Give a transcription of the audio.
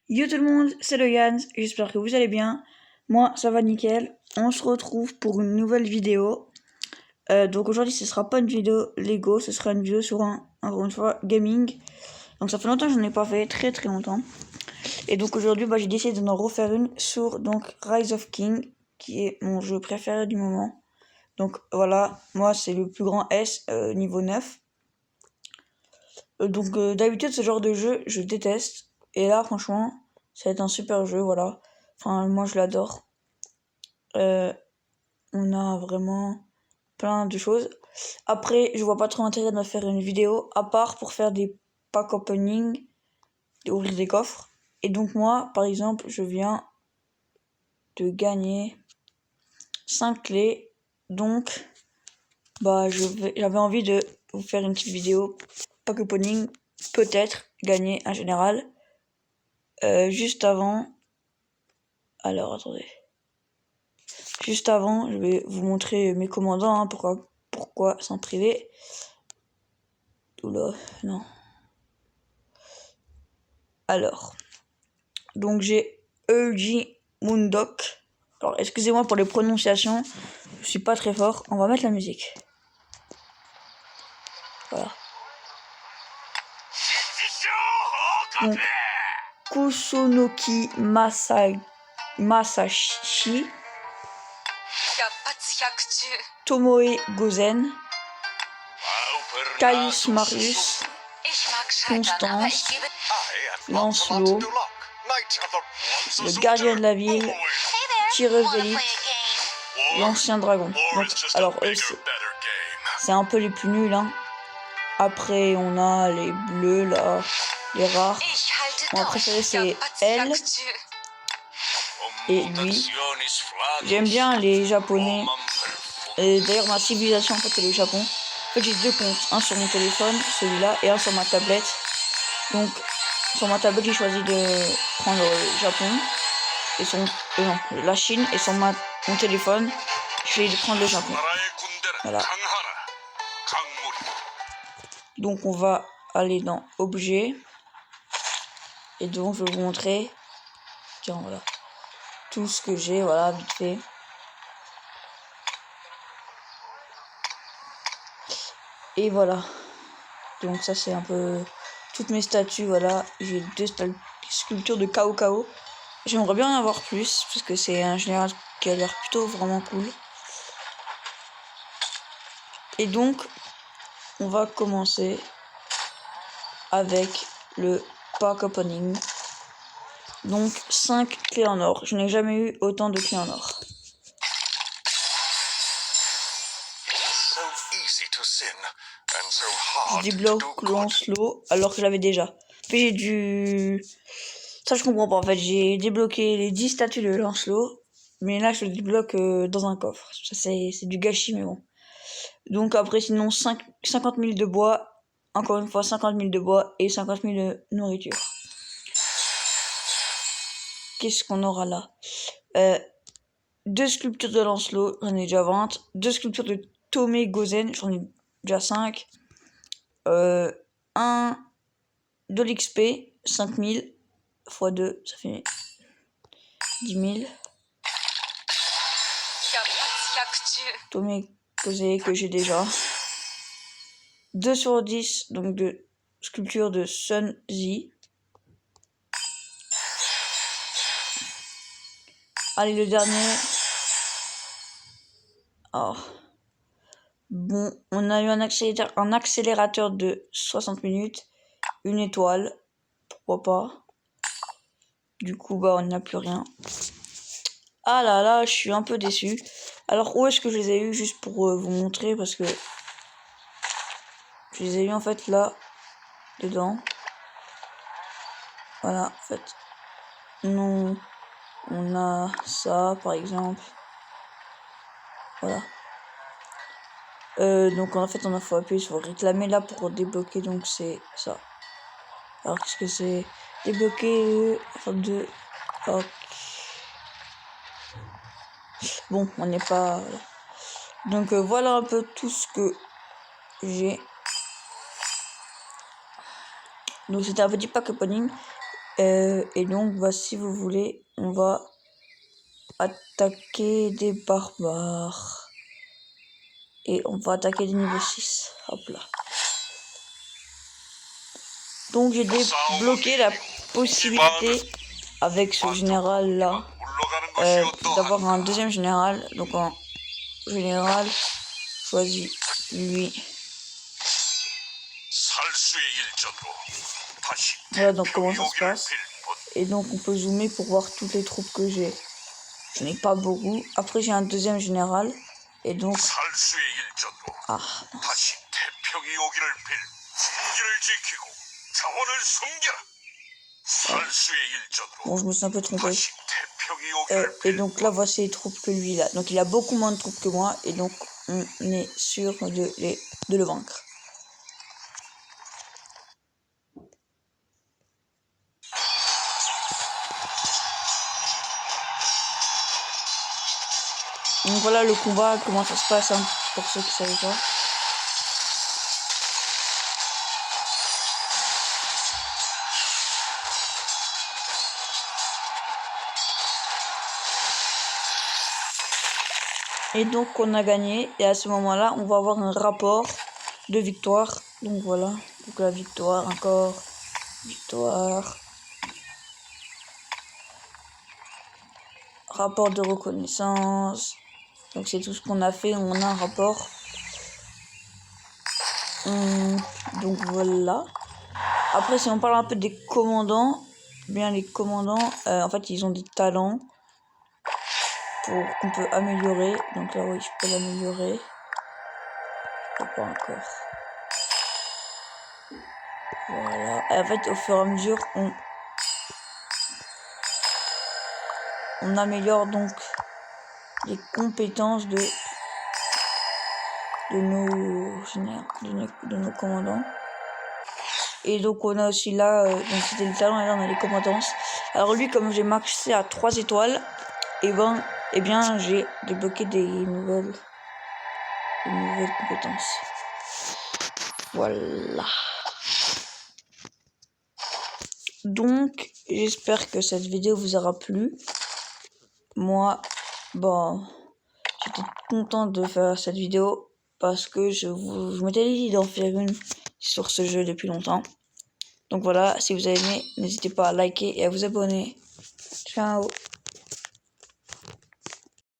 Yo tout le monde, c'est le Yann, j'espère que vous allez bien. Moi, ça va nickel. On se retrouve pour une nouvelle vidéo. Donc aujourd'hui, ce sera pas une vidéo Lego, ce sera une vidéo sur encore une fois, gaming. Donc ça fait longtemps que j'en ai pas fait, très très longtemps. Et donc aujourd'hui, j'ai décidé d'en refaire une sur Rise of King, qui est mon jeu préféré du moment. Donc voilà, moi c'est le plus grand S, niveau 9. Donc d'habitude, ce genre de jeu, je déteste. Et là, franchement, ça va être un super jeu, voilà. Enfin, moi, je l'adore. On a vraiment plein de choses. Après, je vois pas trop l'intérêt de faire une vidéo, à part pour faire des pack opening, ouvrir des coffres. Et donc moi, par exemple, je viens de gagner 5 clés. Donc, j'avais envie de vous faire une petite vidéo pack opening, peut-être gagner un général. Juste avant, alors attendez. Juste avant, je vais vous montrer mes commandants, pourquoi s'en priver. Oula, non. Alors, donc j'ai Eugene Moondok. Alors, excusez-moi pour les prononciations, je suis pas très fort. On va mettre la musique. Voilà. Donc, Kusunoki Masashi, Tomoe Gozen, Caius Marius, Constance, Lancelot, le gardien de la ville, tireuse d'élite, l'ancien dragon. Donc, alors eux, c'est un peu les plus nuls, hein. Après, on a les bleus, là, les rares. Mon préféré, c'est elle et lui. J'aime bien les japonais. Et d'ailleurs, ma civilisation, en fait, c'est le Japon. En fait, j'ai 2 comptes. Un sur mon téléphone, celui-là, et un sur ma tablette. Donc, sur ma tablette, j'ai choisi de prendre le Japon. Et non, la Chine. Et sur mon téléphone, je vais prendre le Japon. Voilà. Donc on va aller dans objet. Et donc je vais vous montrer. Tiens, voilà. Tout ce que j'ai, voilà, vite fait. Et voilà. Donc ça c'est un peu toutes mes statues, voilà. J'ai 2 sculptures de Cao Cao. J'aimerais bien en avoir plus, parce que c'est un général qui a l'air plutôt vraiment cool. Et donc, on va commencer avec le pack opening. Donc 5 clés en or. Je n'ai jamais eu autant de clés en or. Je débloque Lancelot alors que je l'avais déjà. Puis j'ai dû... Ça je comprends pas en fait. J'ai débloqué les 10 statues de Lancelot. Mais là je le débloque dans un coffre. Ça c'est du gâchis mais bon. Donc après sinon 50 000 de bois. Encore une fois 50 000 de bois et 50 000 de nourriture. Qu'est-ce qu'on aura là 2 sculptures de Lancelot, j'en ai déjà 20. 2 sculptures de Tomé Gozen, j'en ai déjà 5. 1 de l'XP, 5000 x 2, ça fait 10 000. Tomé Gozen que j'ai déjà. 2 sur 10, donc de sculpture de Sun Z. Allez, le dernier. Oh. Bon, on a eu un accélérateur de 60 minutes, une étoile, pourquoi pas. Du coup, on n'a plus rien. Ah là là, je suis un peu déçu. Alors, où est-ce que je les ai eu, juste pour vous montrer, parce que je les ai eu en fait là, dedans. Voilà, en fait. Non, on a ça, par exemple. Voilà. Donc en fait on faut appuyer sur réclamer là pour débloquer, donc c'est ça. Alors qu'est-ce que c'est? Débloquer de... Ok. Bon, on n'est pas... Donc voilà un peu tout ce que j'ai. Donc c'était un petit pack opening. Et donc, bah, si vous voulez, on va attaquer des barbares. Et on va attaquer des niveaux 6. Hop là. Donc j'ai débloqué la possibilité avec ce général là d'avoir un deuxième général. Donc en général, choisis lui. Voilà donc comment ça se passe. Et donc on peut zoomer pour voir toutes les troupes que j'ai. Je n'ai pas beaucoup. Après j'ai un deuxième général. Et donc... Ah mince. Bon, je me suis un peu trompé. Et donc là, voici les troupes que lui a. Donc il a beaucoup moins de troupes que moi. Et donc on est sûr de le vaincre. Donc voilà le combat, comment ça se passe, hein, pour ceux qui ne savaient pas. Et donc on a gagné, et à ce moment-là, on va avoir un rapport de victoire. Donc voilà, donc la victoire, encore, victoire. Rapport de reconnaissance. Donc c'est tout ce qu'on a fait, on a un rapport. Donc voilà. Après si on parle un peu des commandants, bien les commandants, en fait ils ont des talents qu'on peut améliorer. Donc là oui je peux l'améliorer. Pas encore. Voilà. Et en fait au fur et à mesure on améliore donc les compétences de nos commandants. Et donc on a aussi là, donc c'était le talent et là on a les compétences. Alors lui comme j'ai maxé à 3 étoiles, et bien j'ai débloqué des nouvelles compétences. Voilà. Donc j'espère que cette vidéo vous aura plu. Moi, bon, j'étais content de faire cette vidéo parce que je m'étais dit d'en faire une sur ce jeu depuis longtemps. Donc voilà, si vous avez aimé, n'hésitez pas à liker et à vous abonner. Ciao.